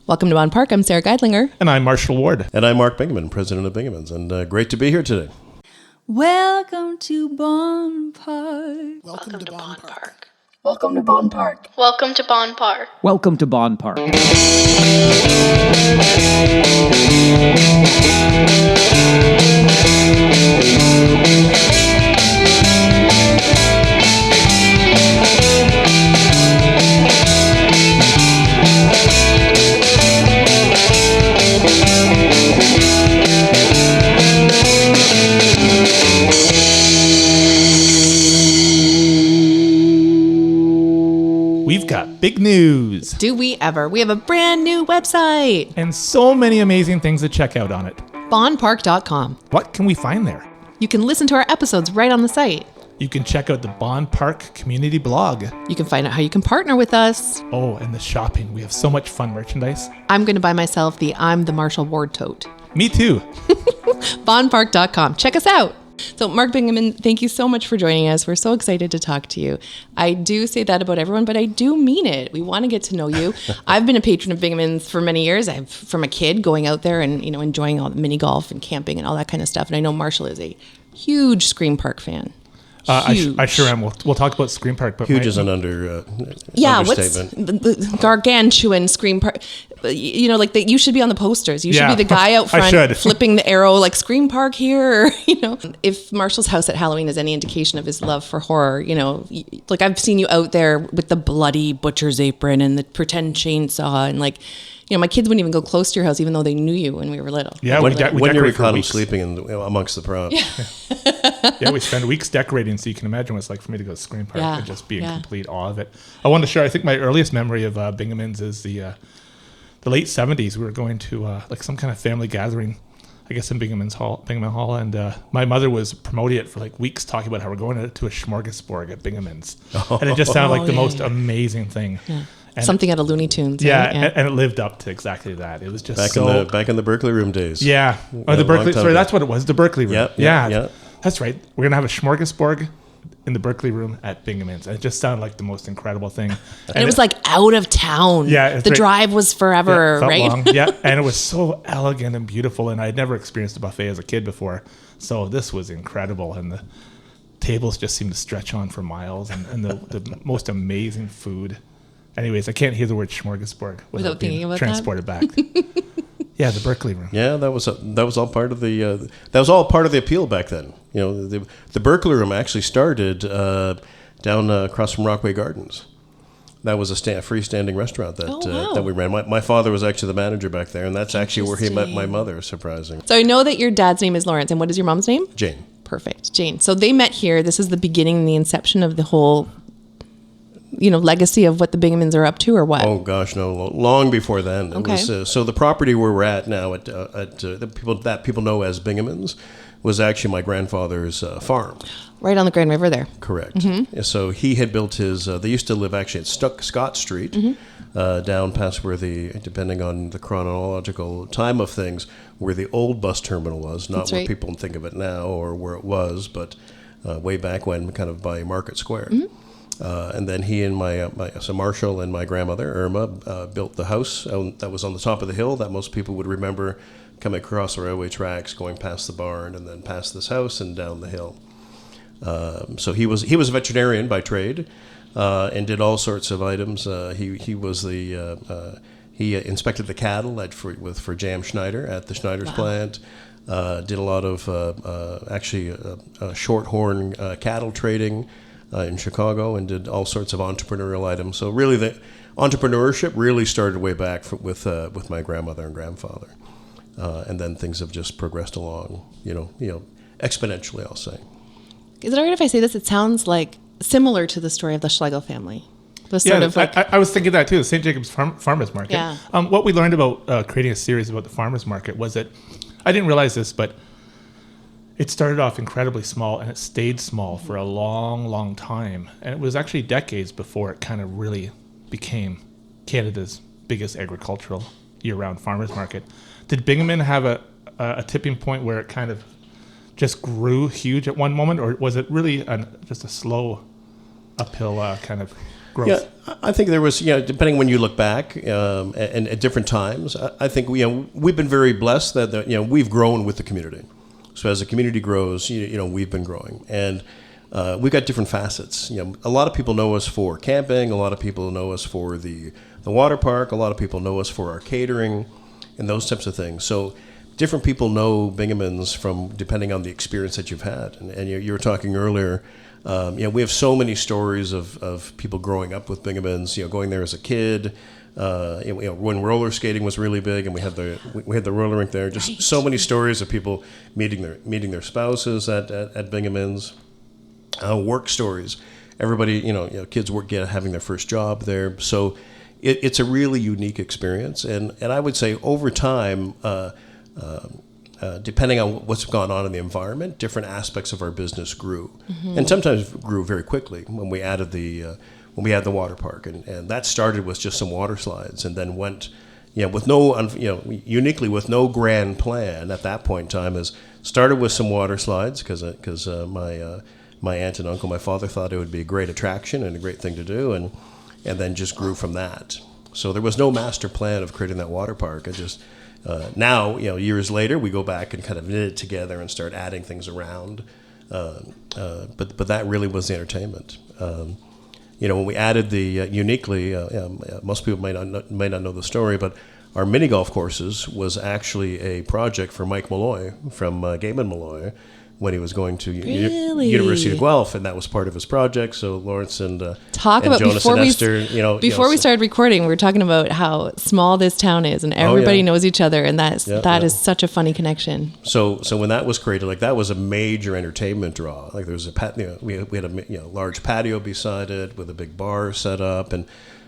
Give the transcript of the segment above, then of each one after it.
Welcome to Bond Park. I'm Sarah Geidlinger. And I'm Marshall Ward. And I'm Mark Bingeman, president of Bingemans. And great to be here today. Welcome to Bond Park. Welcome to Bond Park. Welcome to Bond Park. Welcome to Bond Park. Welcome to Bond Park. We've got big news. Do we ever? We have a brand new website. And so many amazing things to check out on it. BondPark.com. What can we find there? You can listen to our episodes right on the site. You can check out the Bond Park community blog. You can find out how you can partner with us. Oh, and the shopping. We have so much fun merchandise. I'm going to buy myself the I'm the Marshall Ward tote. Me too. BondPark.com. Check us out. So, Mark Bingeman, thank you so much for joining us. We're so excited to talk to you. I do say that about everyone, but I do mean it. We want to get to know you. I've been a patron of Bingemans for many years. I've from a kid going out there and enjoying all the mini golf and camping and all that kind of stuff. And I know Marshall is a huge Screampark fan. I sure am. We'll talk about Screampark. But Huge is an understatement. What's the gargantuan Screampark? You should be on the posters. You should be the guy out front flipping the arrow like Screampark here. If Marshall's house at Halloween is any indication of his love for horror, like I've seen you out there with the bloody butcher's apron and the pretend chainsaw and my kids wouldn't even go close to your house even though they knew you when we were little. Yeah, when you're caught sleeping amongst the props. Yeah, we spend weeks decorating, so you can imagine what it's like for me to go to Screampark and just be in complete awe of it. I wanted to share, I think my earliest memory of Bingemans is the late 70s. We were going to some kind of family gathering, I guess in Bingeman Hall, and my mother was promoting it for weeks, talking about how we're going to a smorgasbord at Bingemans. And it just sounded like the most amazing thing. Yeah. Something out of Looney Tunes. Yeah, right? And it lived up to exactly that. It was just back in the Berkeley Room days. Yeah. Oh, the Berkeley. Sorry, that's what it was. The Berkeley Room. Yeah. That's right. We're gonna have a smorgasbord in the Berkeley Room at Bingemans. And it just sounded like the most incredible thing. And it was out of town. Yeah. The drive was forever, felt right? Long. Yeah. And it was so elegant and beautiful. And I had never experienced a buffet as a kid before. So this was incredible. And the tables just seemed to stretch on for miles. And the most amazing food. Anyways, I can't hear the word smorgasbord without thinking about transported back. Yeah, the Berkeley Room. Yeah, that was all part of the appeal back then. The Berkeley Room actually started down across from Rockaway Gardens. That was a freestanding restaurant that we ran. My father was actually the manager back there, and that's actually where he met my mother. Surprising. So I know that your dad's name is Lawrence, and what is your mom's name? Jane. Perfect, Jane. So they met here. This is the beginning, the inception of the whole legacy of what the Bingemans are up to, or what? Oh gosh, no! Long before then. Okay. It was, so the property where we're at now, at the people know as Bingemans, was actually my grandfather's farm. Right on the Grand River there. Correct. Mm-hmm. So he had built his. They used to live actually at Scott Street, down past where depending on the chronological time of things, where the old bus terminal was, not where people think of it now or where it was, but way back when, kind of by Market Square. Mm-hmm. And then he and my Marshall and my grandmother Irma built the house that was on the top of the hill that most people would remember coming across the railway tracks, going past the barn, and then past this house and down the hill. So he was a veterinarian by trade, and did all sorts of items. He inspected the cattle for Jam Schneider at the Schneider's plant. Did a lot of shorthorn cattle trading. In Chicago, and did all sorts of entrepreneurial items. So really, the entrepreneurship really started way back with my grandmother and grandfather, and then things have just progressed along, exponentially. I'll say. Is it alright if I say this? It sounds similar to the story of the Schlegel family. I was thinking that too. The St. Jacobs Farmers Market. Yeah. What we learned about creating a series about the farmers market was that I didn't realize this, but it started off incredibly small, and it stayed small for a long, long time. And it was actually decades before it kind of really became Canada's biggest agricultural year-round farmers market. Did Bingeman have a tipping point where it kind of just grew huge at one moment, or was it really just a slow uphill kind of growth? Yeah, I think there was, depending when you look back and at different times, I think we've been very blessed that we've grown with the community. So as the community grows, we've been growing, and we've got different facets. A lot of people know us for camping. A lot of people know us for the water park. A lot of people know us for our catering and those types of things. So different people know Bingemans from depending on the experience that you've had. And you were talking earlier. We have so many stories of people growing up with Bingemans. Going there as a kid. When roller skating was really big, and we had the roller rink there. Just so many stories of people meeting their spouses at Bingemans. Work stories. Everybody, kids having their first job there. So it's a really unique experience. And I would say over time, depending on what's gone on in the environment, different aspects of our business grew, and sometimes grew very quickly when we added the water park, and that started with just some water slides, and then went, with no, uniquely with no grand plan at that point in time. Started with some water slides because my aunt and uncle, my father thought it would be a great attraction and a great thing to do, and then just grew from that. So there was no master plan of creating that water park. It just now, years later, we go back and kind of knit it together and start adding things around. But that really was the entertainment. When we added the uniquely, most people may not know the story, but our mini golf courses was actually a project for Mike Malloy from Gaiman Malloy when he was going to University of Guelph, and that was part of his project. So Lawrence and Jonas and Esther, before we started recording, we were talking about how small this town is, and everybody knows each other, and that is such a funny connection. So when that was created, that was a major entertainment draw. There was we had a large patio beside it with a big bar set up, and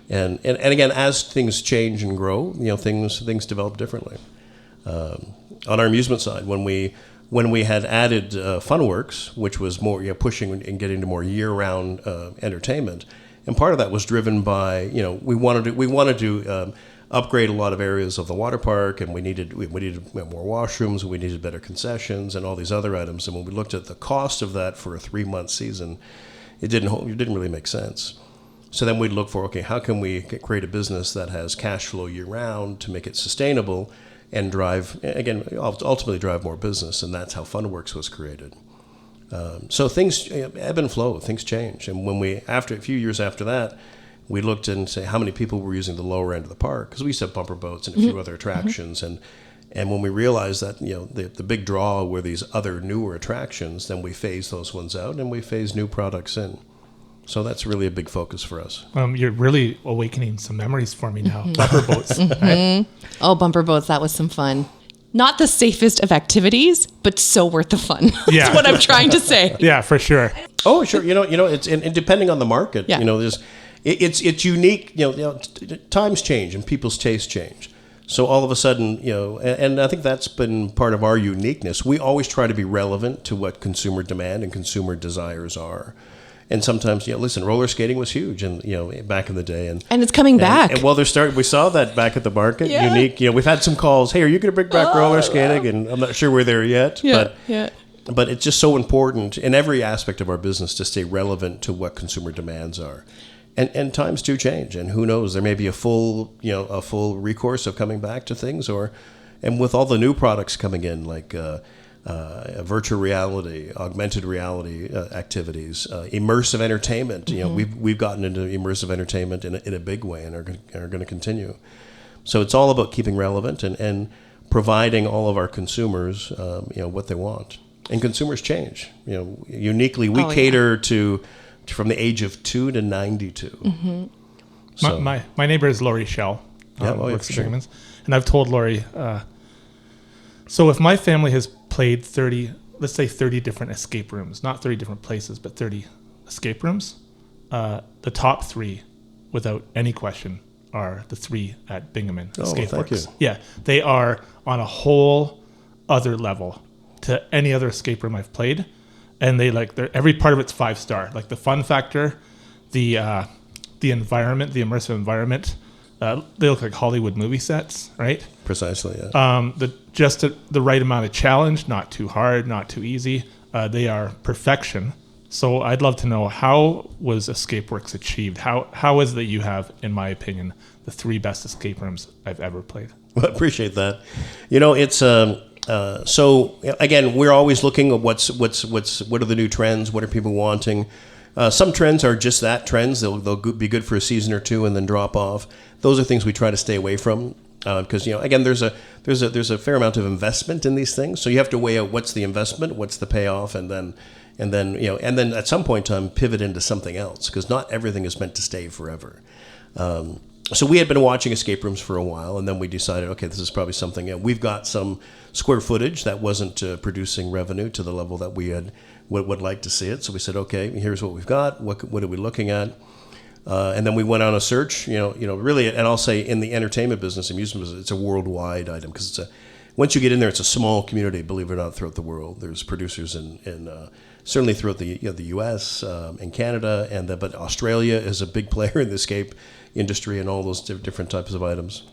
again, as things change and grow, things develop differently. On our amusement side, when we had added Funworks, which was more pushing and getting to more year-round entertainment, and part of that was driven by we wanted to upgrade a lot of areas of the water park, and we needed more washrooms, we needed better concessions, and all these other items. And when we looked at the cost of that for a 3-month season, it didn't really make sense. So then we'd look for, how can we create a business that has cash flow year-round to make it sustainable and ultimately drive more business, and that's how Funworks was created. So things ebb and flow, things change, and when after a few years after that, we looked and say how many people were using the lower end of the park, because we used to have bumper boats and a few other attractions, and when we realized that the big draw were these other newer attractions, then we phased those ones out and we phased new products in. So that's really a big focus for us. You're really awakening some memories for me now. Bumper boats. Right? Oh, bumper boats. That was some fun. Not the safest of activities, but so worth the fun. That's what I'm trying to say. Yeah, for sure. Oh, sure. It's and depending on the market, it's unique. Times change and people's tastes change. So all of a sudden, and I think that's been part of our uniqueness. We always try to be relevant to what consumer demand and consumer desires are. And sometimes, roller skating was huge, and back in the day, and it's coming back. And we saw that back at the market. Yeah. Unique. We've had some calls. Hey, are you going to bring back roller skating? And I'm not sure we're there yet. But it's just so important in every aspect of our business to stay relevant to what consumer demands are. And times do change, and who knows? There may be a full recourse of coming back to things, and with all the new products coming in, like. Virtual reality, augmented reality activities, immersive entertainment. We've gotten into immersive entertainment in a big way, and are going to continue. So it's all about keeping relevant and providing all of our consumers, what they want. And consumers change. Uniquely, we cater to from the age of 2 to 92. Mm-hmm. So. My neighbor is Lori Schell. Works at Bingemans, and I've told Lori. So if my family has played 30 different escape rooms, not 30 different places, but 30 escape rooms, the top 3, without any question, are the 3 at Bingeman Escape Works. Thank you. Yeah, they are on a whole other level to any other escape room I've played, and every part of it's 5-star. Like the fun factor, the environment, the immersive environment. They look like Hollywood movie sets, right? Precisely, yeah. The right amount of challenge, not too hard, not too easy. They are perfection. So I'd love to know, how was Escape Works achieved? How is it that you have, in my opinion, the 3 best escape rooms I've ever played? Well, I appreciate that. It's so again, we're always looking at what are the new trends, what are people wanting. Some trends are just that, trends. They'll be good for a season or 2 and then drop off. Those are things we try to stay away from because again, there's a fair amount of investment in these things. So you have to weigh out what's the investment, what's the payoff, and then at some point in time pivot into something else, because not everything is meant to stay forever. So we had been watching escape rooms for a while, and then we decided, okay, this is probably something. We've got some square footage that wasn't producing revenue to the level that we would like to see it. So we said, okay, here's what we've got. What are we looking at? And then we went on a search. Really, and I'll say in the entertainment business, amusement business, it's a worldwide item, because once you get in there, it's a small community. Believe it or not, throughout the world, there's producers in certainly throughout the U.S. And Canada, but Australia is a big player in the escape industry and all those different types of items.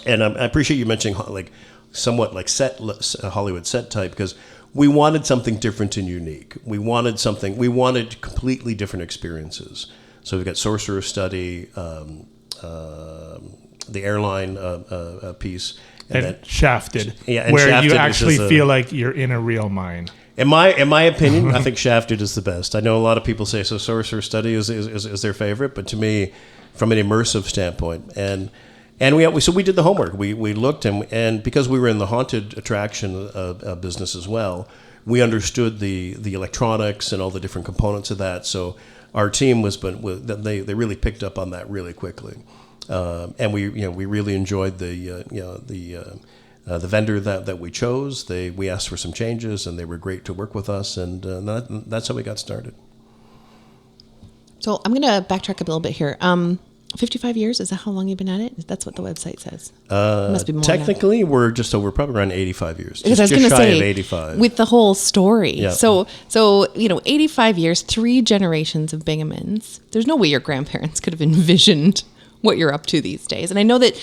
And I appreciate you mentioning somewhat like Hollywood set type, because we wanted something different and unique. We wanted completely different experiences. So we've got Sorcerer's Study, the airline piece. And then Shafted, and where Shafted you actually feel like you're in a real mine. In my opinion, I think Shafted is the best. I know a lot of people say Sorcerer's Study is their favorite, but to me, from an immersive standpoint, and we did the homework. We looked, and because we were in the haunted attraction business as well, we understood the electronics and all the different components of that. So our team they really picked up on that really quickly, and we really enjoyed the vendor that we chose. We asked for some changes, and they were great to work with us, and that's how we got started. So I'm going to backtrack a little bit here. 55 years, is that how long you've been at it? That's what the website says. It must be more. Technically, we're probably around 85 years. Because I was going to say, of 85. With the whole story. Yeah. So 85 years, 3 generations of Bingemans. There's no way your grandparents could have envisioned what you're up to these days. And I know that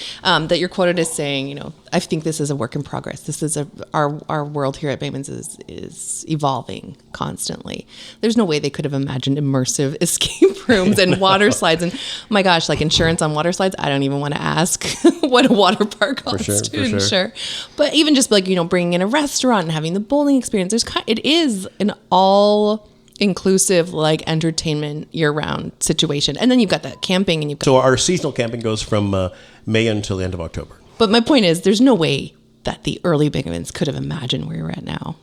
that you're quoted as saying, I think this is a work in progress. This is our world here at Bingemans is evolving constantly. There's no way they could have imagined immersive escape rooms and water slides. And oh my gosh, like insurance on water slides, I don't even want to ask what a water park costs to insure. But even just bringing in a restaurant and having the bowling experience, it is an all inclusive entertainment year-round situation. And then you've got that camping, and so our seasonal camping goes from May until the end of October. But my point is, there's no way that the early Bingemans could have imagined where you're at now.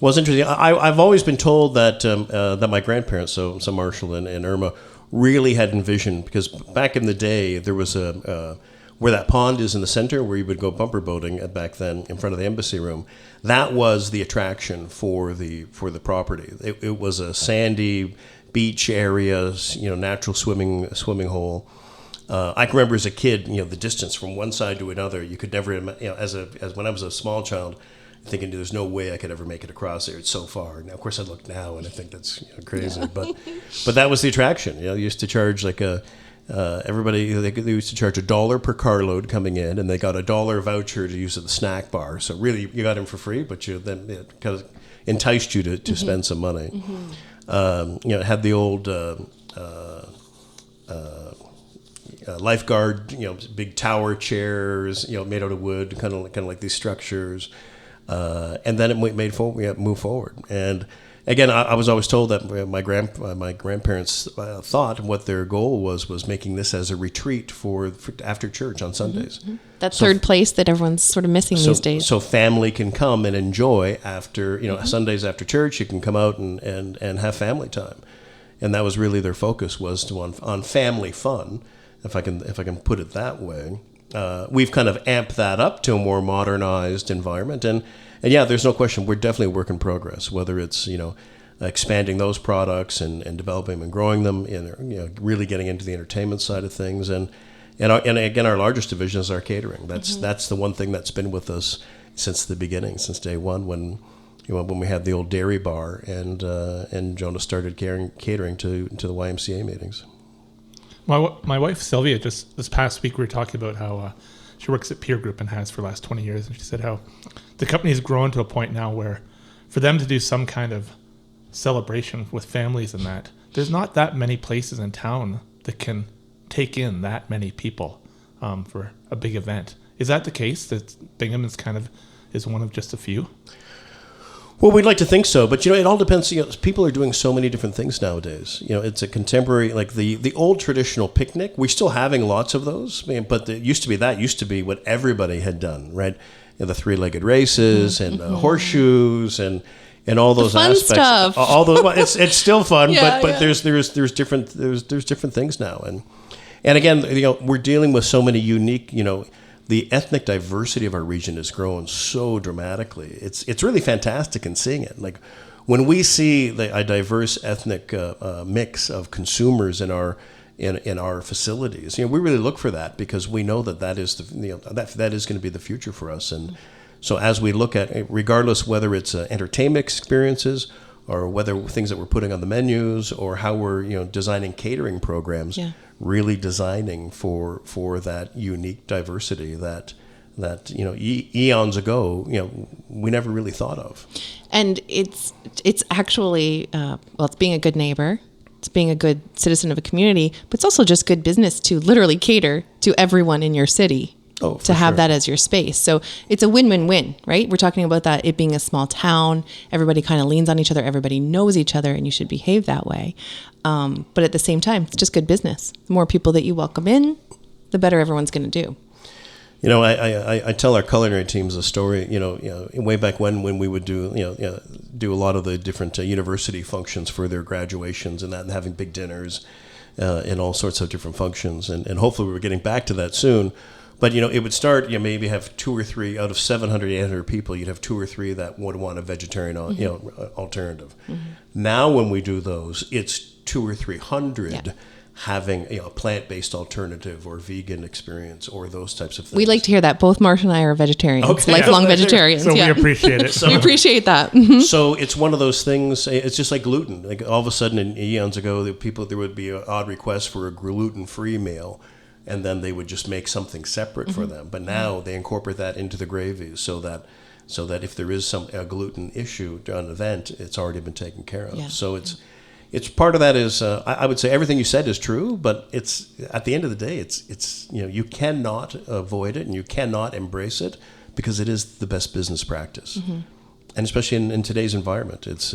Well, it's interesting. I've always been told that that my grandparents, so Marshall and Irma, really had envisioned, because back in the day there was where that pond is in the center, where you would go bumper boating back then in front of the embassy room. That was the attraction for the property. It was a sandy beach area, natural swimming hole. I can remember as a kid, the distance from one side to another. You could never, as when I was a small child, thinking there's no way I could ever make it across there. It's so far. Now, of course, I look now and I think that's crazy. Yeah. But that was the attraction. You used to charge everybody, they used to charge $1 per carload coming in, and they got $1 voucher to use at the snack bar. So really, you got in for free, but then it kind of enticed you to spend some money. Mm-hmm. It had the old lifeguard, big tower chairs, made out of wood, kind of like these structures, and then it moved forward. And again, I was always told that my grandparents thought what their goal was making this as a retreat for after church on Sundays. Mm-hmm. That third place that everyone's sort of missing these days. So family can come and enjoy after, Sundays after church. You can come out and have family time, and that was really their focus, was on family fun, if I can put it that way. We've kind of amped that up to a more modernized environment, and yeah, there's no question, we're definitely a work in progress, whether it's, expanding those products and developing them and growing them, and, really getting into the entertainment side of things. And again, our largest division is our catering. That's the one thing that's been with us since the beginning, since day one, when we had the old dairy bar and Jonah started catering to the YMCA meetings. My wife, Sylvia, just this past week, we were talking about how she works at Peer Group and has for the last 20 years. And she said how the company has grown to a point now where for them to do some kind of celebration with families and that, there's not that many places in town that can take in that many people for a big event. Is that the case, that Bingemans kind of is one of just a few? Well, we'd like to think so, but it all depends. People are doing so many different things nowadays. It's a contemporary, like the old traditional picnic. We're still having lots of those, but it used to be what everybody had done, right? The three-legged races and horseshoes and all those fun aspects. Stuff. All those, it's still fun, Yeah, but there's different things now, and again, we're dealing with so many unique, the ethnic diversity of our region has grown so dramatically. It's really fantastic in seeing it. Like when we see a diverse ethnic mix of consumers in our facilities, we really look for that, because we know that is that is going to be the future for us. And so as we look at, regardless whether it's entertainment experiences or whether things that we're putting on the menus or how we're designing catering programs. Yeah. Really designing for that unique diversity that eons ago we never really thought of. And it's actually it's being a good neighbor, it's being a good citizen of a community, but it's also just good business to literally cater to everyone in your city. To have that as your space. So it's a win-win-win, right? We're talking about that, it being a small town, everybody kind of leans on each other, everybody knows each other, and you should behave that way. But at the same time, it's just good business. The more people that you welcome in, the better everyone's going to do. I tell our culinary teams a story, way back when we would do a lot of the different university functions for their graduations and that, and having big dinners and all sorts of different functions. And hopefully we're getting back to that soon. But, it would start, maybe have 2 or 3 out of 700, 800 people, you'd have 2 or 3 that would want a vegetarian, alternative. Mm-hmm. Now when we do those, it's 200 or 300 having a plant-based alternative or vegan experience or those types of things. We like to hear that. Both Marshall and I are vegetarians, lifelong vegetarians. So we appreciate it. We appreciate that. Mm-hmm. So it's one of those things, it's just like gluten. Like all of a sudden, eons ago, there would be an odd request for a gluten-free meal. And then they would just make something separate for them. But now they incorporate that into the gravies so that if there is a gluten issue during an event, it's already been taken care of. Yeah. So it's part of that is I would say everything you said is true, but it's at the end of the day it's you cannot avoid it and you cannot embrace it because it is the best business practice, and especially in today's environment, it's.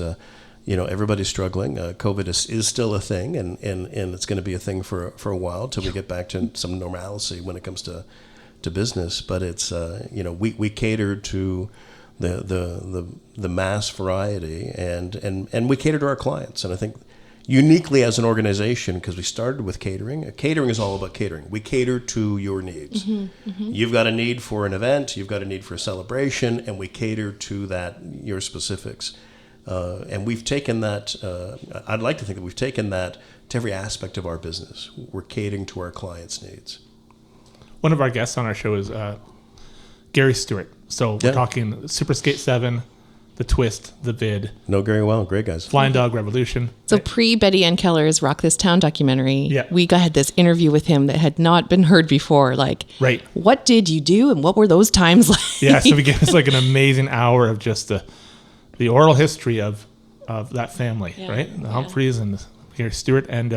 Everybody's struggling. COVID is still a thing, and it's going to be a thing for a while till we get back to some normalcy when it comes to business. But it's we cater to the mass variety, and we cater to our clients. And I think uniquely as an organization, because we started with catering. Catering is all about catering. We cater to your needs. You've got a need for an event. You've got a need for a celebration, and we cater to your specifics. And we've taken that, I'd like to think that we've taken that to every aspect of our business. We're catering to our clients' needs. One of our guests on our show is Gary Stewart. So we're talking Super Skate 7, The Twist, The Vid. Know Gary well, great guys. Flying Dog Revolution. So pre-Betty Ann Keller's Rock This Town documentary, we had this interview with him that had not been heard before. What did you do and what were those times like? Yeah, so we gave us an amazing hour of just the oral history of that family, right? The Humphreys and Gary Stewart. And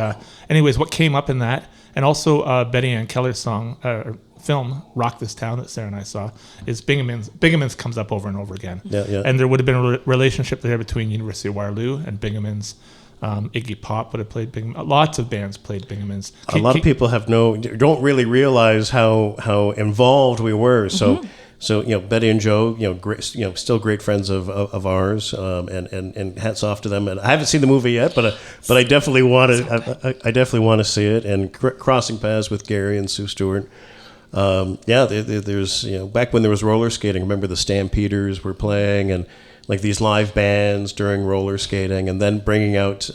anyways, what came up in that, and also Betty Ann Keller's film, Rock This Town, that Sarah and I saw, is Bingemans. Bingemans comes up over and over again. And there would have been a relationship there between University of Waterloo and Bingemans. Iggy Pop would have played Bingemans. Lots of bands played Bingemans. A lot of people don't really realize how involved we were. So Betty and Joe, still great friends of ours, and hats off to them. And I haven't seen the movie yet, but I definitely want to. I definitely want to see it. And crossing paths with Gary and Sue Stewart. There's back when there was roller skating. Remember the Stampeders were playing and these live bands during roller skating, and then bringing out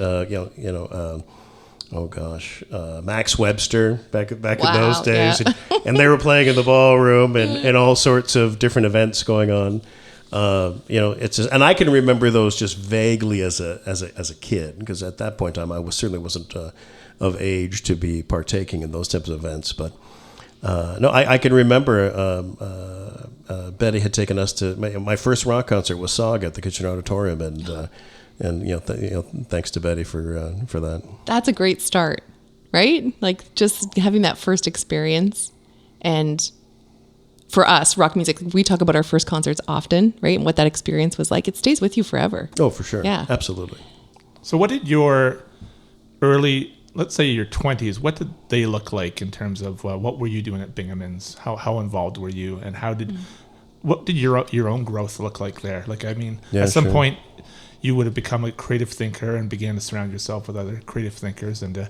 Max Webster back in those days, and they were playing in the ballroom and all sorts of different events going on. And I can remember those just vaguely as a kid, because at that point in time I certainly wasn't of age to be partaking in those types of events. But I can remember Betty had taken us to my first rock concert was Saga at the Kitchen Auditorium, and And thanks to Betty for that. That's a great start, right? Like just having that first experience. And for us, rock music, we talk about our first concerts often, right? And what that experience was like. It stays with you forever. Oh, for sure. Yeah, absolutely. So what did your early, let's say your 20s, what did they look like in terms of what were you doing at Bingemans? How involved were you, and what did your own growth look like there? Like, I mean, at some point you would have become a creative thinker and began to surround yourself with other creative thinkers. And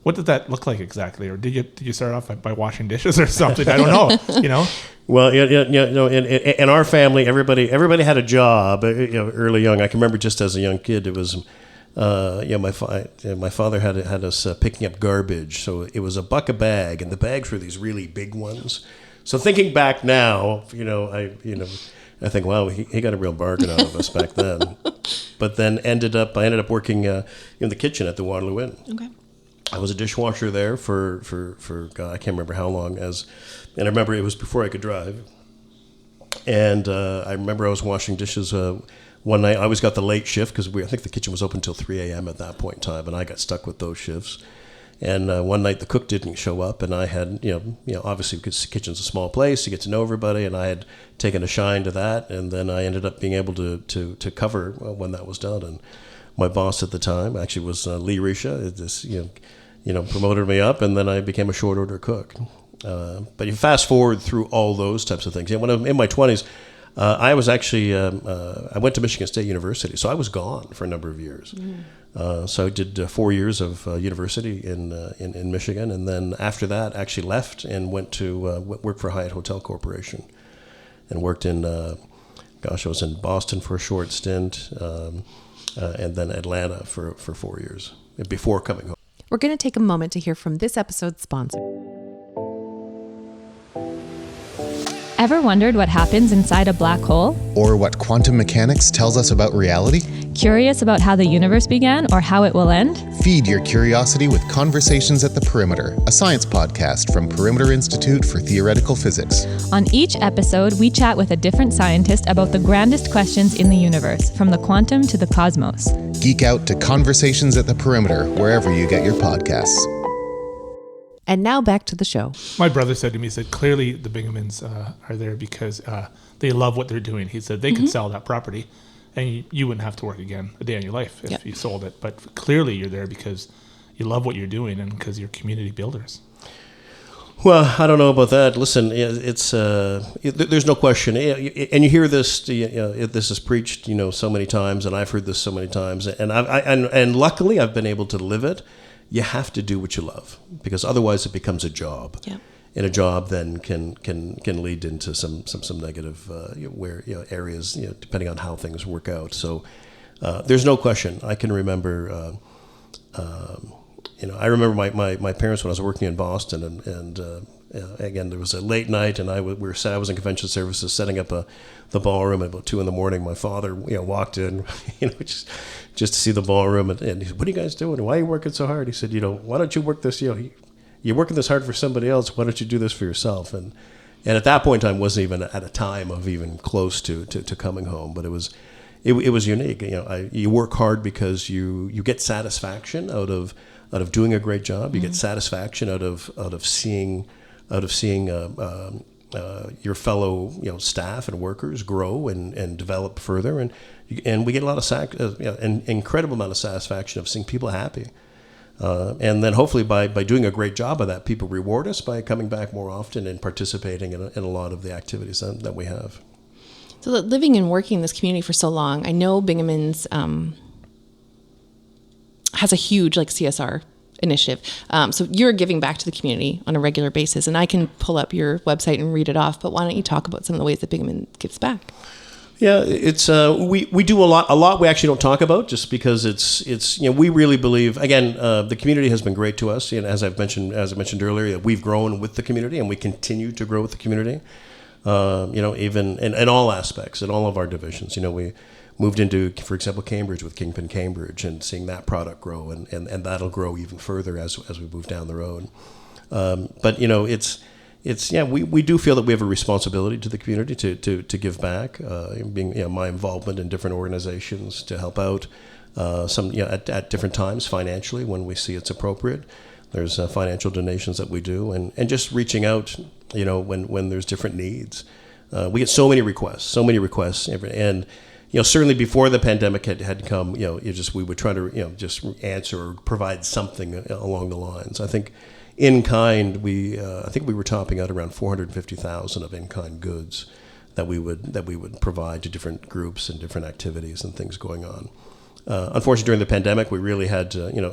what did that look like exactly? Or did you start off by washing dishes or something? I don't know. Well, in our family, everybody had a job. Early young, I can remember just as a young kid, it was. My father had us picking up garbage, so it was $1 a bag, and the bags were these really big ones. So thinking back now, I think, wow, he got a real bargain out of us back then. But then I ended up working in the kitchen at the Waterloo Inn. Okay. I was a dishwasher there for God, I can't remember how long. And I remember it was before I could drive. And I remember I was washing dishes one night. I always got the late shift because I think the kitchen was open until 3 a.m. at that point in time, and I got stuck with those shifts. And one night the cook didn't show up, and I had, obviously because the kitchen's a small place, you get to know everybody, and I had taken a shine to that, and then I ended up being able to cover when that was done. And my boss at the time actually was Lee Risha. This promoted me up, and then I became a short order cook. But you fast forward through all those types of things. When I'm in my 20s, I was actually I went to Michigan State University, so I was gone for a number of years. So I did 4 years of university in Michigan, and then after that, actually left and went to work for Hyatt Hotel Corporation, and worked in I was in Boston for a short stint, and then Atlanta for 4 years before coming home. We're going to take a moment to hear from this episode's sponsor. Ever wondered what happens inside a black hole? Or what quantum mechanics tells us about reality? Curious about how the universe began or how it will end? Feed your curiosity with Conversations at the Perimeter, a science podcast from Perimeter Institute for Theoretical Physics. On each episode, we chat with a different scientist about the grandest questions in the universe, from the quantum to the cosmos. Geek out to Conversations at the Perimeter, wherever you get your podcasts. And now back to the show. My brother said to me, he said, clearly the Bingemans are there because they love what they're doing. He said they could sell that property and you wouldn't have to work again a day in your life if you sold it. But clearly you're there because you love what you're doing and because you're community builders. Well, I don't know about that. Listen, it's there's no question, and you hear this. This is preached, so many times, and I've heard this so many times, and luckily I've been able to live it. You have to do what you love, because otherwise it becomes a job. Yeah. And a job then can lead into some negative areas, depending on how things work out. So there's no question. I can remember, I remember my parents when I was working in Boston, and again there was a late night, and I was in convention services setting up the ballroom at about 2 a.m. My father walked in, just to see the ballroom, and he said, "What are you guys doing? Why are you working so hard?" He said, "Why don't you work this? You're working this hard for somebody else. Why don't you do this for yourself?" And at that point in time, wasn't even at a time of even close to coming home, but it was unique. You work hard because you get satisfaction out of doing a great job. You get satisfaction out of seeing your fellow staff and workers grow and develop further, and we get a lot of an incredible amount of satisfaction of seeing people happy. And then hopefully by doing a great job of that, people reward us by coming back more often and participating in a lot of the activities that we have. So living and working in this community for so long, I know Bingemans has a huge CSR initiative. So you're giving back to the community on a regular basis, and I can pull up your website and read it off, but why don't you talk about some of the ways that Bingeman gives back? Yeah, it's we do a lot we actually don't talk about, just because it's we really believe, again, the community has been great to us, as I mentioned earlier, that we've grown with the community and we continue to grow with the community, even in all aspects, in all of our divisions. We moved into, for example, Cambridge with Kingpin Cambridge, and seeing that product grow, and that'll grow even further as we move down the road. But we do feel that we have a responsibility to the community to give back, being my involvement in different organizations to help out. some at different times financially when we see it's appropriate. There's financial donations that we do, and just reaching out, when there's different needs. We get so many requests, and certainly before the pandemic had come, we would try to just answer or provide something along the lines. I think in kind, I think we were topping out around 450,000 of in kind goods that we would provide to different groups and different activities and things going on. Unfortunately, during the pandemic, we really had to, and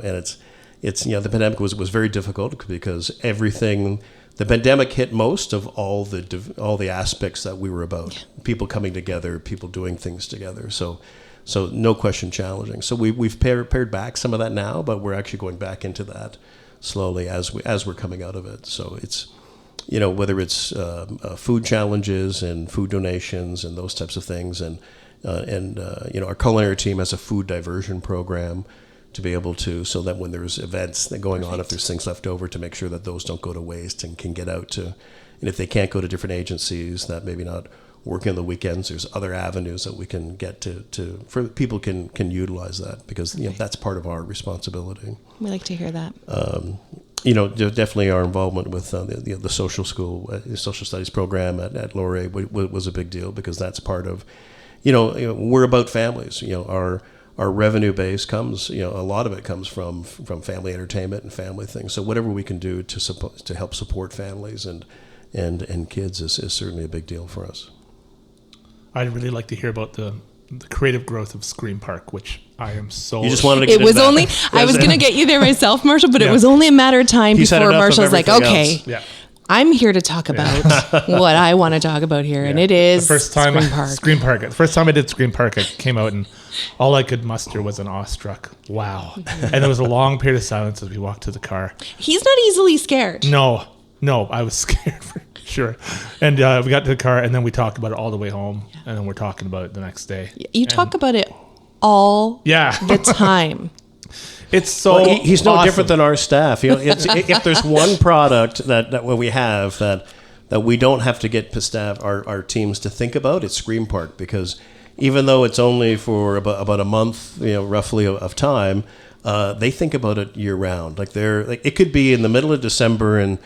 the pandemic was very difficult because everything. The pandemic hit most of all the aspects that we were about. People coming together, people doing things together. So no question challenging. So we've pared back some of that now, but we're actually going back into that slowly as we're coming out of it. So it's whether it's food challenges and food donations and those types of things, and our culinary team has a food diversion program to be able to, so that when there's events that going on, if there's things left over, to make sure that those don't go to waste and can get out to, and if they can't go to different agencies that maybe not working on the weekends, there's other avenues that we can get to for people can utilize that, because that's part of our responsibility. We like to hear that. Definitely our involvement with the social school, social studies program at Laurier was a big deal, because that's part of, we're about families. Our revenue base comes, a lot of it comes from family entertainment and family things. So whatever we can do to help support families and kids is certainly a big deal for us. I'd really like to hear about the creative growth of Screampark, which I am so... You just wanted to get it was only... I was going to get you there myself, Marshall, but it was only a matter of time before Marshall's like, okay, I'm here to talk about what I want to talk about here, and it is the first time Screampark. The first time I did Screampark, I came out and all I could muster was an awestruck wow. And there was a long period of silence as we walked to the car. He's not easily scared. No, I was scared for sure. And we got to the car, and then we talked about it all the way home, and then we're talking about it the next day. You talk about it all the time. It's so he's no awesome. different than our staff. If there's one product that we have that we don't have to get staff, our teams to think about, it's Screampark, because even though it's only for about a month, roughly of time, they think about it year round. It could be in the middle of December, and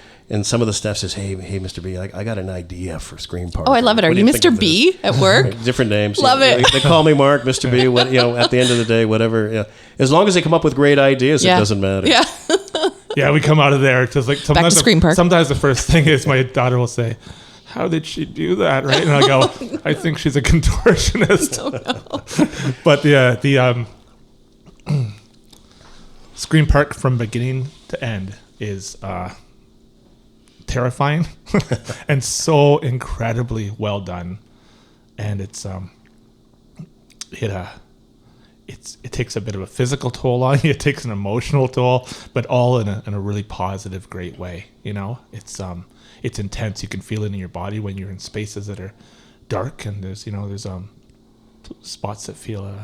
some of the staff says, "Hey, Mr. B, I got an idea for Screampark." Oh, I love it. Are you Mr. B at work? Different names. Love it. They call me Mark, Mr. B. At the end of the day, whatever. Yeah. As long as they come up with great ideas, it doesn't matter. Yeah. Yeah, we come out of there because sometimes Screampark. Sometimes the first thing is my daughter will say, "How did she do that?" Right, and I go, "I think she's a contortionist." Oh, no. But the Screampark from beginning to end is terrifying and so incredibly well done, and it takes a bit of a physical toll on you. It takes an emotional toll, but all in a really positive, great way. It's intense. You can feel it in your body when you're in spaces that are dark, and there's spots that feel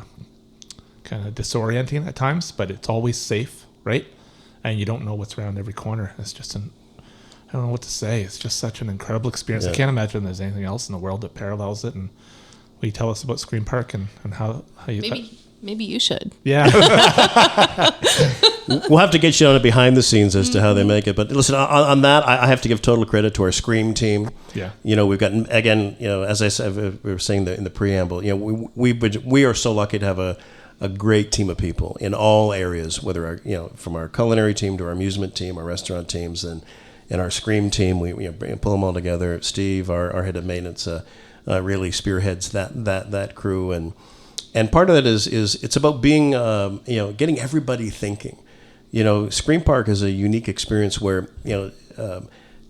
kind of disorienting at times, but it's always safe, right? And you don't know what's around every corner. It's just I don't know what to say. It's just such an incredible experience. I can't imagine there's anything else in the world that parallels it. And will you tell us about Screampark and how you... Maybe you should. Yeah. We'll have to get you on it behind the scenes as to how they make it. But listen, on that, I have to give total credit to our Scream team. Yeah. We've got, again, as I said, we were saying in the preamble, we are so lucky to have a great team of people in all areas, whether from our culinary team to our amusement team, our restaurant teams, and our Scream team. We pull them all together. Steve, our head of maintenance, really spearheads that crew, and part of that is it's about being getting everybody thinking. Screampark is a unique experience where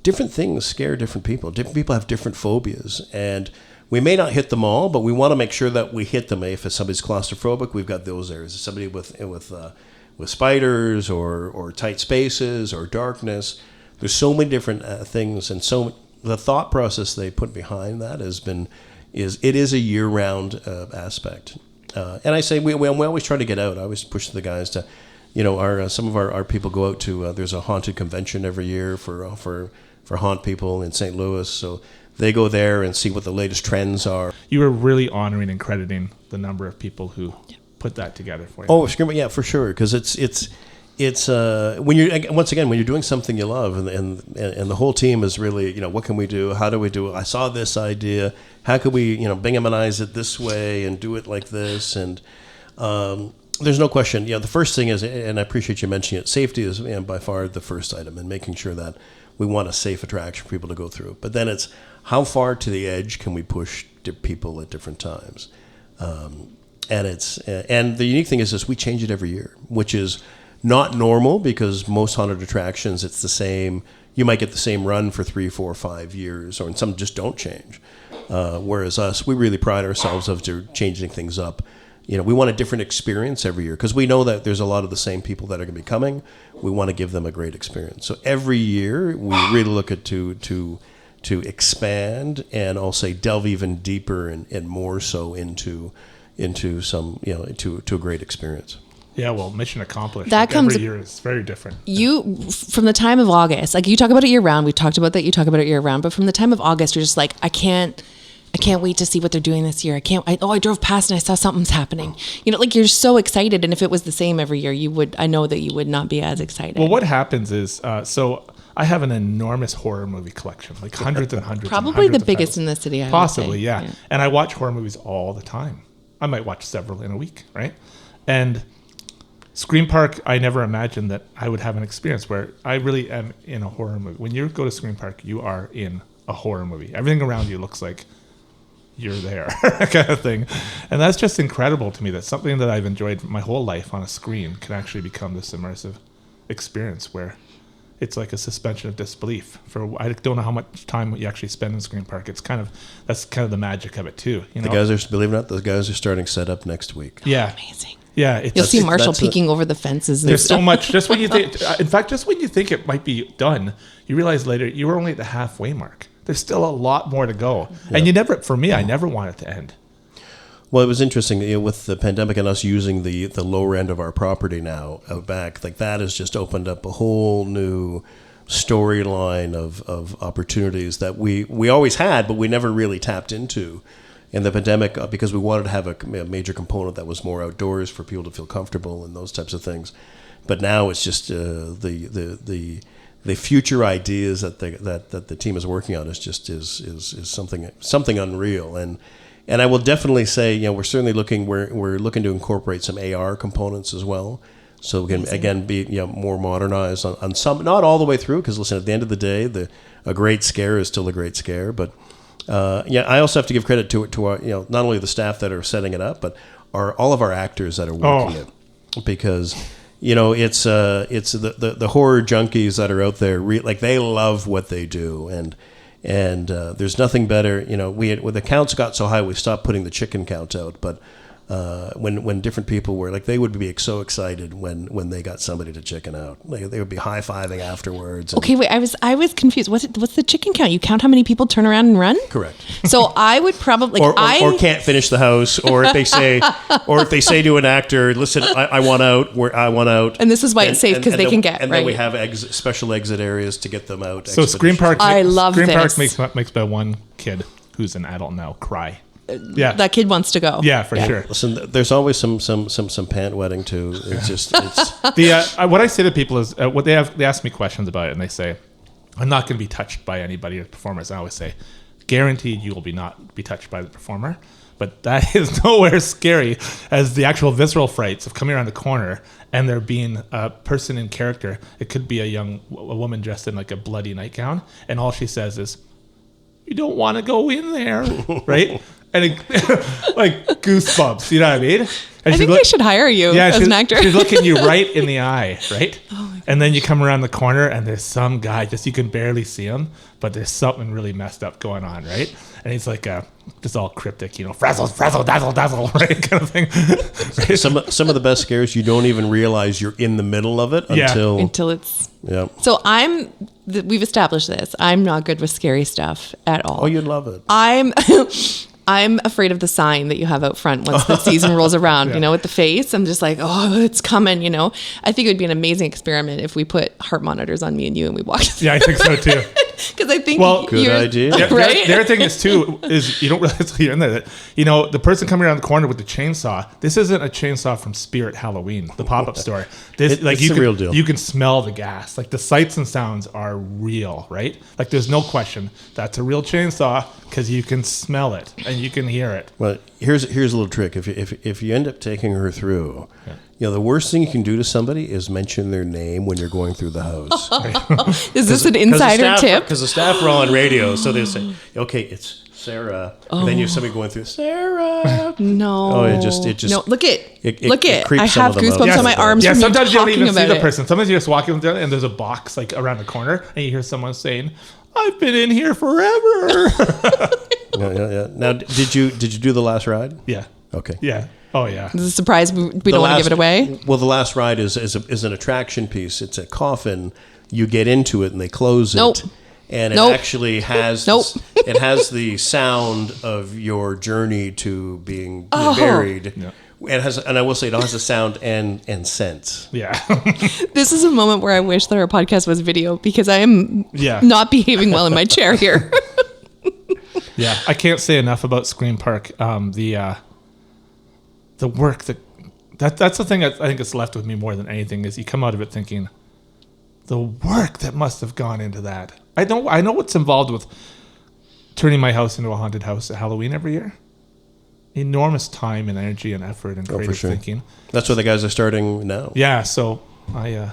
different things scare different people. Different people have different phobias, and we may not hit them all, but we want to make sure that we hit them. If somebody's claustrophobic, we've got those areas. If somebody with spiders or tight spaces or darkness, there's so many different things, and so the thought process they put behind that is a year-round aspect. And I say we always try to get out. I always push the guys to, some of our people go out to. There's a haunted convention every year for haunt people in St. Louis, so they go there and see what the latest trends are. You were really honoring and crediting the number of people who put that together for you. Oh, Screampark, yeah, for sure. Because it's when you're doing something you love, and the whole team is really, what can we do? How do we do it? I saw this idea. How could we, Bingemanize it this way and do it like this? And there's no question. The first thing is, and I appreciate you mentioning it, safety is by far the first item, and making sure that we want a safe attraction for people to go through. But then it's how far to the edge can we push people at different times? And the unique thing is we change it every year, which is not normal, because most haunted attractions, it's the same. You might get the same run for 3, 4, 5 years, and some just don't change. Whereas us, we really pride ourselves of changing things up. We want a different experience every year, because we know that there's a lot of the same people that are going to be coming. We want to give them a great experience. So every year we really look at to expand, and I'll say delve even deeper and more so into some to a great experience. Yeah, well, mission accomplished. That comes every year is very different. From the time of August, like you talk about it year round. We talked about that. You talk about it year round, but from the time of August, you're just like, I can't wait to see what they're doing this year. I drove past and I saw something's happening. You're so excited. And if it was the same every year, I know that you would not be as excited. Well, what happens is, so I have an enormous horror movie collection, like hundreds and hundreds. Probably and hundreds the biggest in the city. Possibly, yeah. And I watch horror movies all the time. I might watch several in a week, right? And Screampark, I never imagined that I would have an experience where I really am in a horror movie. When you go to Screampark, you are in a horror movie. Everything around you looks like you're there, kind of thing. And that's just incredible to me, that something that I've enjoyed my whole life on a screen can actually become this immersive experience where it's like a suspension of disbelief. I don't know how much time you actually spend in Screampark. That's kind of the magic of it too. The guys believe it or not, the guys are starting setup next week. Yeah. Amazing. Yeah, you'll see Marshall peeking over the fences. There's so much. Just when you think, in fact, just when you think it might be done, you realize later you were only at the halfway mark. There's still a lot more to go, and I never want it to end. Well, it was interesting with the pandemic and us using the lower end of our property now out back. Like that has just opened up a whole new storyline of opportunities that we always had, but we never really tapped into. In the pandemic, because we wanted to have a major component that was more outdoors for people to feel comfortable and those types of things, but now it's just the future ideas that the team is working on is something unreal, and I will definitely say we're certainly looking to incorporate some AR components as well, so we can again be more modernized on some, not all the way through, because listen, at the end of the day, a great scare is still a great scare, but. I also have to give credit to our, not only the staff that are setting it up, but all of our actors that are working it, because it's the horror junkies that are out there, they love what they do, and there's nothing better. When the counts got so high, we stopped putting the chicken count out, but. When different people were they would be so excited when they got somebody to chicken out. They would be high-fiving afterwards. Okay, wait, I was confused. What's the chicken count? You count how many people turn around and run? Correct. So I would probably or can't finish the house, or if they say to an actor, listen, I want out, I want out. And this is why it's safe, because they can get and then we have special exit areas to get them out. So Screampark, I love Screampark this. makes my one kid who's an adult now cry. Yeah, that kid wants to go. Yeah, for sure. Listen, there's always some pant wetting too. It's the what I say to people is what they ask me questions about it, and they say, I'm not going to be touched by anybody or performers. I always say, guaranteed you will not be touched by the performer, but that is nowhere scary as the actual visceral frights of coming around the corner and there being a person in character. It could be a woman dressed in like a bloody nightgown, and all she says is, you don't want to go in there, right? And like goosebumps, you know what I mean? And I think they should hire you as an actor. She's looking you right in the eye, right? Oh, and then you come around the corner and there's some guy, just you can barely see him, but there's something really messed up going on, right? And he's like just all cryptic, frazzle, frazzle, dazzle, dazzle, right? Kind of thing. Right? Some of the best scares, you don't even realize you're in the middle of it until it's... Yeah. So we've established this. I'm not good with scary stuff at all. Oh, you'd love it. I'm afraid of the sign that you have out front once the season rolls around, with the face. I'm just like, oh, it's coming, I think it would be an amazing experiment if we put heart monitors on me and you and we walked. Yeah, I think so too. Because I think good idea. Right? Their thing is too is you don't realize until you're in there that the person coming around the corner with the chainsaw. This isn't a chainsaw from Spirit Halloween, the pop-up store. It's the real deal. You can smell the gas. Like the sights and sounds are real, right? Like there's no question that's a real chainsaw because you can smell it and you can hear it. Well, here's a little trick. If you end up taking her through. Yeah. The worst thing you can do to somebody is mention their name when you're going through the house. Is this an insider tip? Because the staff are all on radio, so they say, "Okay, it's Sarah." And then you have somebody going through Sarah. No. Oh, it just no. Look it. Creeps I have goosebumps on my arms. Yeah. From Sometimes you don't even see the it. person. Sometimes you're just walking down and there's a box like around the corner, and you hear someone saying, "I've been in here forever." Yeah. Now, did you do the last ride? Yeah. Okay. Yeah. Oh yeah. It's a surprise. We don't want to give it away. Well, the last ride is an attraction piece. It's a coffin. You get into it and they close it. And it actually has it has the sound of your journey to being buried. Yeah. It has, and I will say, it has a sound and sense. Yeah. This is a moment where I wish that our podcast was video because I am not behaving well in my chair here. Yeah, I can't say enough about Screampark. The work that's the thing I think it's left with me more than anything is you come out of it thinking the work that must have gone into that. I know what's involved with turning my house into a haunted house at Halloween every year. Enormous time and energy and effort and creative thinking. That's what the guys are starting now. Yeah, so I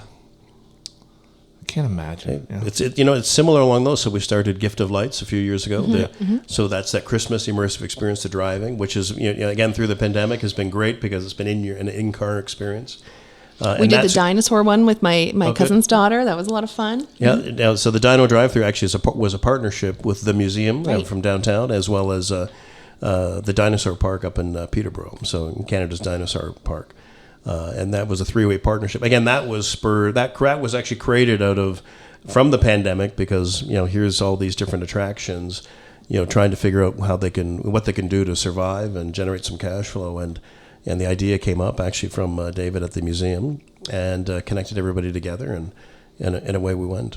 can't imagine. Yeah. It's similar along those. So we started Gift of Lights a few years ago. So that's that Christmas immersive experience to driving, which is again through the pandemic has been great because it's been an in-car experience. We did the dinosaur one with my cousin's daughter. That was a lot of fun. Yeah. So the Dino Drive-Thru actually was a partnership with the museum from downtown as well as the dinosaur park up in Peterborough. So in Canada's dinosaur park. And that was a three-way partnership. Again, that was actually created from the pandemic because, here's all these different attractions, trying to figure out what they can do to survive and generate some cash flow. And the idea came up actually from David at the museum and connected everybody together and away we went.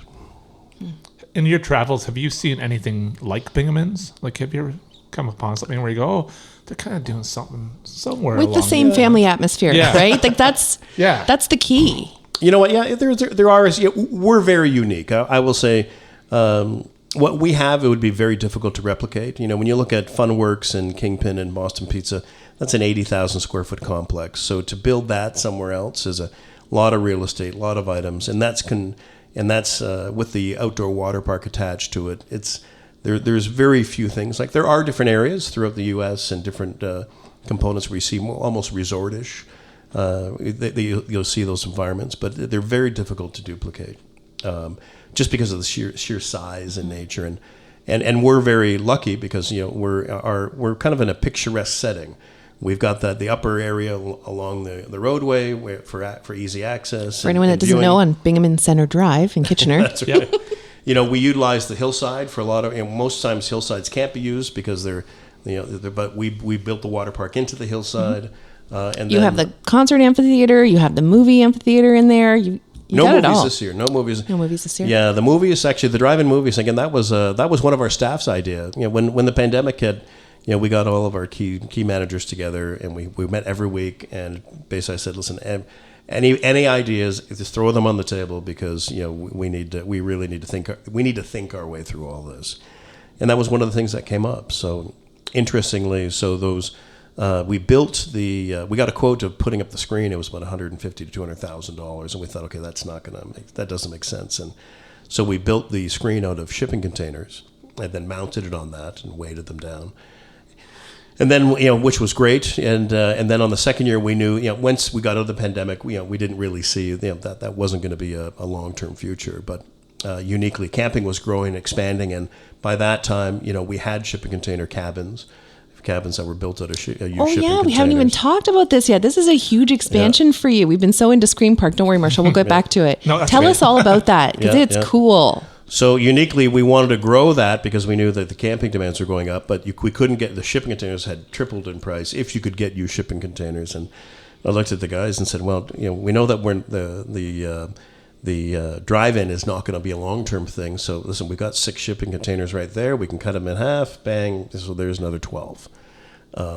In your travels, have you seen anything like Bingemans? Like, have you ever come upon something where you go, oh, they're kind of doing something somewhere with the same family atmosphere, right? Like that's the key. You know what? Yeah, there are. We're very unique. I will say, what we have, it would be very difficult to replicate. When you look at Funworks and Kingpin and Boston Pizza, that's an 80,000 square foot complex. So to build that somewhere else is a lot of real estate, a lot of items, and that's with the outdoor water park attached to it. There's very few things. Like there are different areas throughout the U.S. and different components where you see almost resort-ish. You'll see those environments, but they're very difficult to duplicate, just because of the sheer size and nature. And we're very lucky because we're kind of in a picturesque setting. We've got the upper area along the roadway for easy access. For anyone that doesn't know, on Bingeman Center Drive in Kitchener. That's right. We utilize the hillside for a lot of. most times hillsides can't be used because but we built the water park into the hillside. And you have the concert amphitheater. You have the movie amphitheater in there. No movies this year. No movies this year. Yeah, the movies actually the drive-in movies again. That was one of our staff's idea. When the pandemic hit. We got all of our key managers together, and we met every week. And basically, I said, "Listen, any ideas? Just throw them on the table because we really need to think. We need to think our way through all this." And that was one of the things that came up. So interestingly, those we built we got a quote of putting up the screen. It was about $150,000 to $200,000, and we thought, okay, that doesn't make sense. And so we built the screen out of shipping containers, and then mounted it on that and weighted them down. And then, which was great. And then on the second year, we knew, once we got out of the pandemic, we didn't really see that wasn't going to be a long-term future. But uniquely, camping was growing, expanding. And by that time, we had shipping container cabins that were built out of shipping containers. We haven't even talked about this yet. This is a huge expansion for you. We've been so into Screampark. Don't worry, Marshall. We'll get back to it. No, Tell us all about that because it's cool. So uniquely, we wanted to grow that because we knew that the camping demands were going up, but we couldn't get the shipping containers had tripled in price if you could get used shipping containers. And I looked at the guys and said, well, we know that we're the drive-in is not going to be a long-term thing. So listen, we got 6 shipping containers right there. We can cut them in half. Bang. So there's another 12.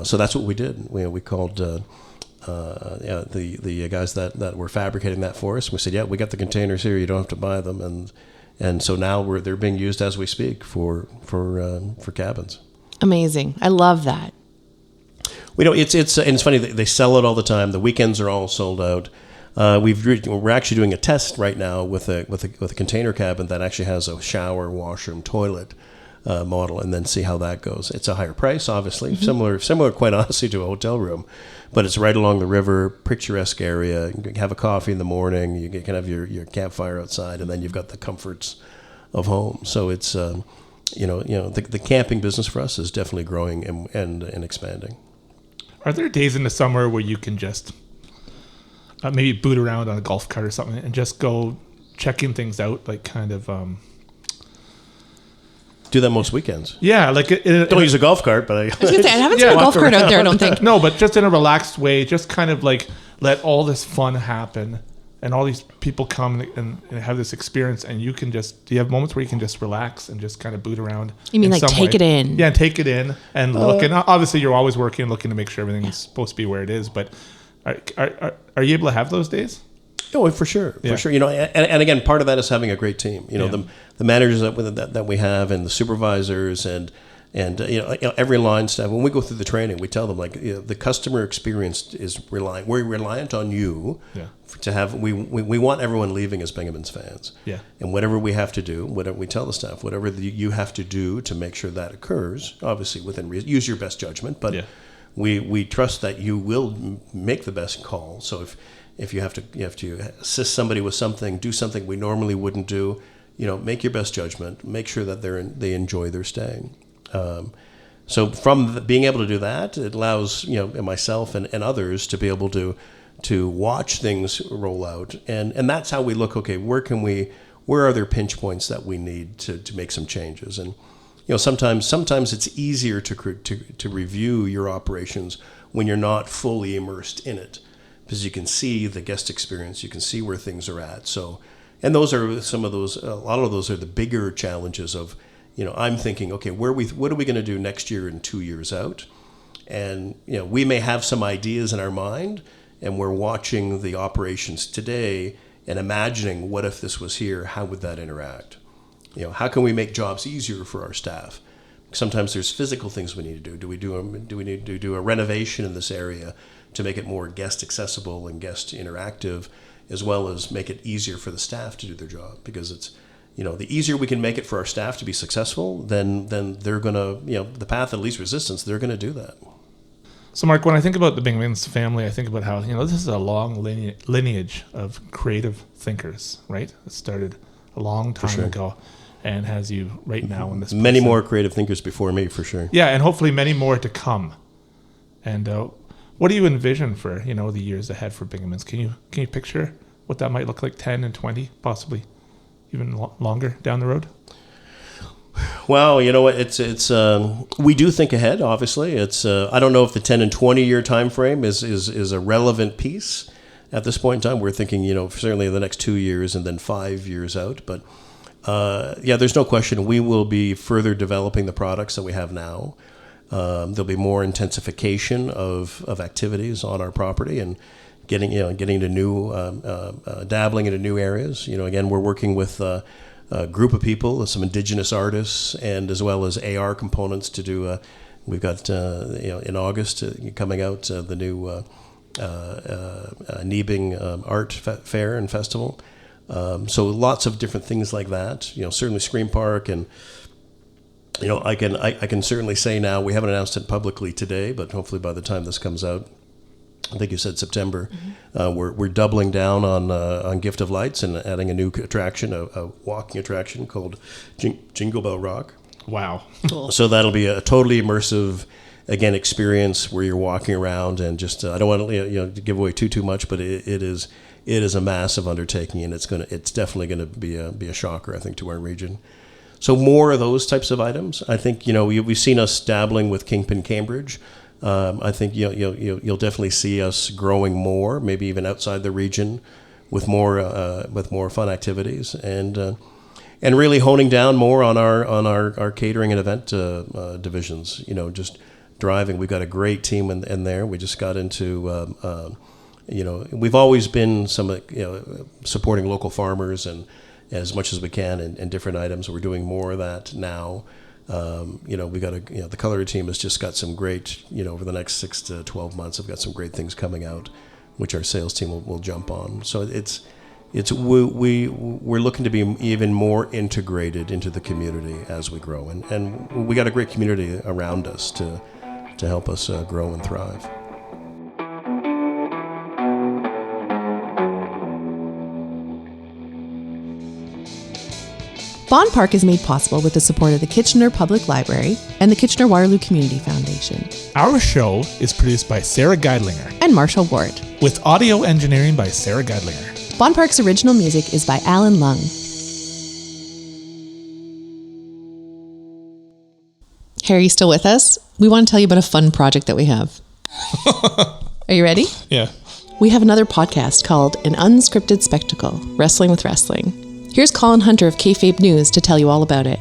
So that's what we did. We called the guys that were fabricating that for us. We said, we got the containers here. You don't have to buy them. And so now they're being used as we speak for cabins. Amazing. I love that. It's funny. They sell it all the time. The weekends are all sold out. We're actually doing a test right now with a container cabin that actually has a shower, washroom, toilet model, and then see how that goes. It's a higher price, obviously, similar, quite honestly, to a hotel room, but it's right along the river, picturesque area. You can have a coffee in the morning. You can have your campfire outside, and then you've got the comforts of home. So it's the camping business for us is definitely growing and expanding. Are there days in the summer where you can just maybe boot around on a golf cart or something and just go checking things out, like kind of... do that most weekends. Yeah, like... Don't use a golf cart, but I was going to say, I haven't seen a golf cart out there, I don't think. No, but just in a relaxed way, just kind of like let all this fun happen and all these people come and have this experience, and you have moments where you can just relax and just kind of boot around. You mean like take it in? Yeah, take it in and look. And obviously you're always working, looking to make sure everything's supposed to be where it is, but... Are you able to have those days? Oh, for sure, for sure. And again, part of that is having a great team. The managers that we have, and the supervisors, and every line staff. When we go through the training, we tell them the customer experience is reliant. We're reliant on you to have. We want everyone leaving as Bingemans fans. Yeah. And whatever we have to do, whatever we tell the staff, whatever you have to do to make sure that occurs. Obviously, within reason, use your best judgment, but. Yeah. We trust that you will make the best call. So if you have to assist somebody with something, do something we normally wouldn't do, make your best judgment. Make sure that they enjoy their stay. So from being able to do that, it allows myself and others to be able to watch things roll out, and that's how we look. Okay, where are there pinch points that we need to make some changes? And sometimes it's easier to review your operations when you're not fully immersed in it, because you can see the guest experience, you can see where things are at. So, and those are a lot of those are the bigger challenges of, I'm thinking, okay, what are we going to do next year and 2 years out? And, we may have some ideas in our mind, and we're watching the operations today and imagining, what if this was here? How would that interact? How can we make jobs easier for our staff? Sometimes there's physical things we need to do. Do we need to do a renovation in this area to make it more guest accessible and guest interactive, as well as make it easier for the staff to do their job? Because it's, the easier we can make it for our staff to be successful, then they're going to, the path of least resistance, they're going to do that. So, Mark, when I think about the Bingemans family, I think about how, this is a long lineage of creative thinkers, right? It started a long time ago. And has you right now in this many more creative thinkers before me, for sure. Yeah, and hopefully many more to come. And what do you envision for the years ahead for Bingemans? Can you picture what that might look like 10 and 20, possibly even longer down the road? Well, it's we do think ahead. Obviously, it's I don't know if the 10 and 20 year time frame is a relevant piece at this point in time. We're thinking certainly the next 2 years and then 5 years out, but. There's no question we will be further developing the products that we have now. There'll be more intensification of activities on our property and getting into new, dabbling into new areas. Again, we're working with a group of people, some Indigenous artists, and as well as AR components to do. We've got in August coming out the new Nebing Art Fair and Festival. So lots of different things like that. Certainly Screampark, and I can certainly say now, we haven't announced it publicly today, but hopefully by the time this comes out, I think you said September, we're doubling down on Gift of Lights and adding a new attraction, a walking attraction called Jingle Bell Rock. Wow! Cool. So that'll be a totally immersive, again, experience where you're walking around and just I don't want to give away too much, but it is a massive undertaking, and it's definitely going to be a shocker, I think, to our region. So more of those types of items. I think we've seen us dabbling with Kingpin Cambridge. I think you'll definitely see us growing more, maybe even outside the region, with more fun activities, and really honing down more on our catering and event divisions. Just driving. We've got a great team in there. We just got into we've always been supporting local farmers and as much as we can in different items. We're doing more of that now. We got the culinary team has just got some great, over the next 6 to 12 months, I've got some great things coming out, which our sales team will jump on. So we're looking to be even more integrated into the community as we grow, and we got a great community around us to help us grow and thrive. Bond Park is made possible with the support of the Kitchener Public Library and the Kitchener-Waterloo Community Foundation. Our show is produced by Sarah Geidlinger and Marshall Ward, with audio engineering by Sarah Geidlinger. Bond Park's original music is by Alan Lung. Harry, you still with us? We want to tell you about a fun project that we have. Are you ready? Yeah. We have another podcast called An Unscripted Spectacle, Wrestling with Wrestling. Here's Colin Hunter of Kayfabe News to tell you all about it.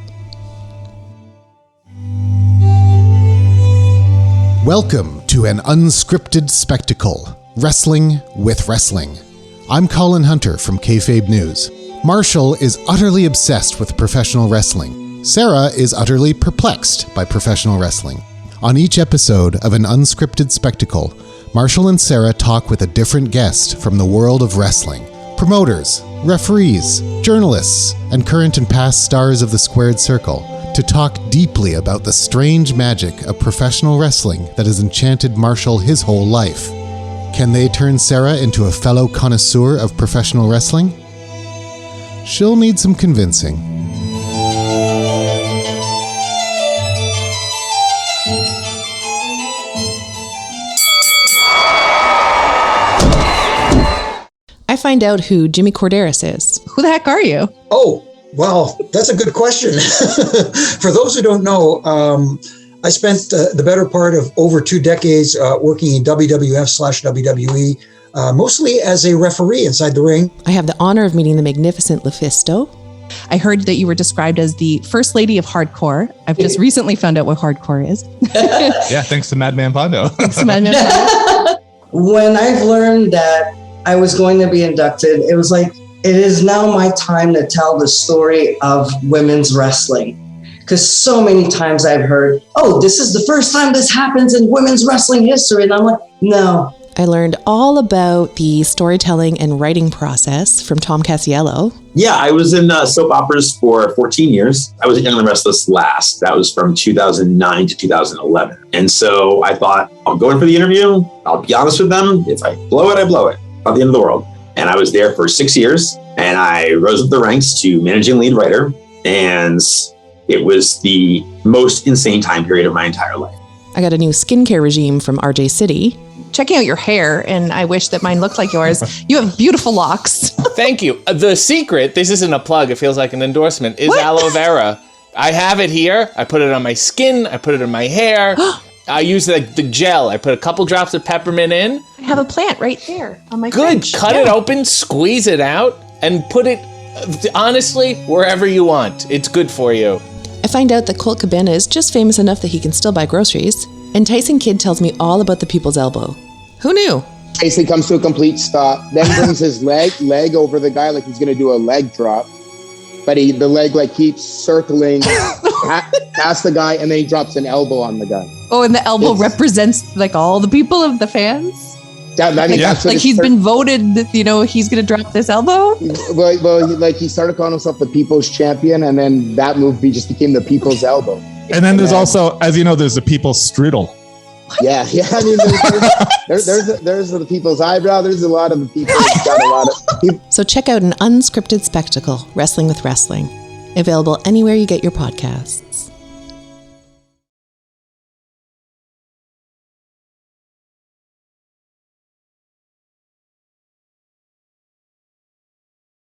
Welcome to An Unscripted Spectacle, Wrestling with Wrestling. I'm Colin Hunter from Kayfabe News. Marshall is utterly obsessed with professional wrestling. Sara is utterly perplexed by professional wrestling. On each episode of An Unscripted Spectacle, Marshall and Sara talk with a different guest from the world of wrestling. Promoters, referees, journalists, and current and past stars of the Squared Circle to talk deeply about the strange magic of professional wrestling that has enchanted Marshall his whole life. Can they turn Sara into a fellow connoisseur of professional wrestling? She'll need some convincing. I find out who Jimmy Corderas is. Who the heck are you? Oh, well, that's a good question. For those who don't know, I spent the better part of over 2 decades working in WWF/WWE, mostly as a referee inside the ring. I have the honor of meeting the magnificent Lufisto. I heard that you were described as the first lady of hardcore. I've just recently found out what hardcore is. Yeah, thanks to Madman Pondo. When I've learned that I was going to be inducted, it was like, it is now my time to tell the story of women's wrestling. Because so many times I've heard, oh, this is the first time this happens in women's wrestling history. And I'm like, no. I learned all about the storytelling and writing process from Tom Casiello. Yeah, I was in soap operas for 14 years. I was at Young and the Restless last. That was from 2009 to 2011. And so I thought, I'll go in for the interview. I'll be honest with them. If I blow it, I blow it. Not the end of the world. And I was there for 6 years, and I rose up the ranks to managing lead writer, and it was the most insane time period of my entire life. I got a new skincare regime from RJ City. Checking out your hair, and I wish that mine looked like yours. You have beautiful locks. Thank you. The secret, this isn't a plug, it feels like an endorsement, is aloe vera. I have it here. I put it on my skin. I put it in my hair. I use the gel. I put a couple drops of peppermint in. I have a plant right there on my Good. fridge. Cut it open, squeeze it out, and put it, honestly, wherever you want. It's good for you. I find out that Colt Cabana is just famous enough that he can still buy groceries. And Tyson Kidd tells me all about the People's Elbow. Who knew? Tyson comes to a complete stop, then brings his leg over the guy like he's going to do a leg drop. But the leg keeps circling past the guy, and then he drops an elbow on the guy. Oh, and the elbow represents all the people of the fans? That's he's been voted, he's going to drop this elbow? Well, he started calling himself the People's Champion, and then that move just became the People's Elbow. And then there's also, as you know, there's the People's Strudel. Yeah. I mean, there's the People's Eyebrow. There's a lot of the people. Got a lot of people. So check out An Unscripted Spectacle, Wrestling with Wrestling. Available anywhere you get your podcasts.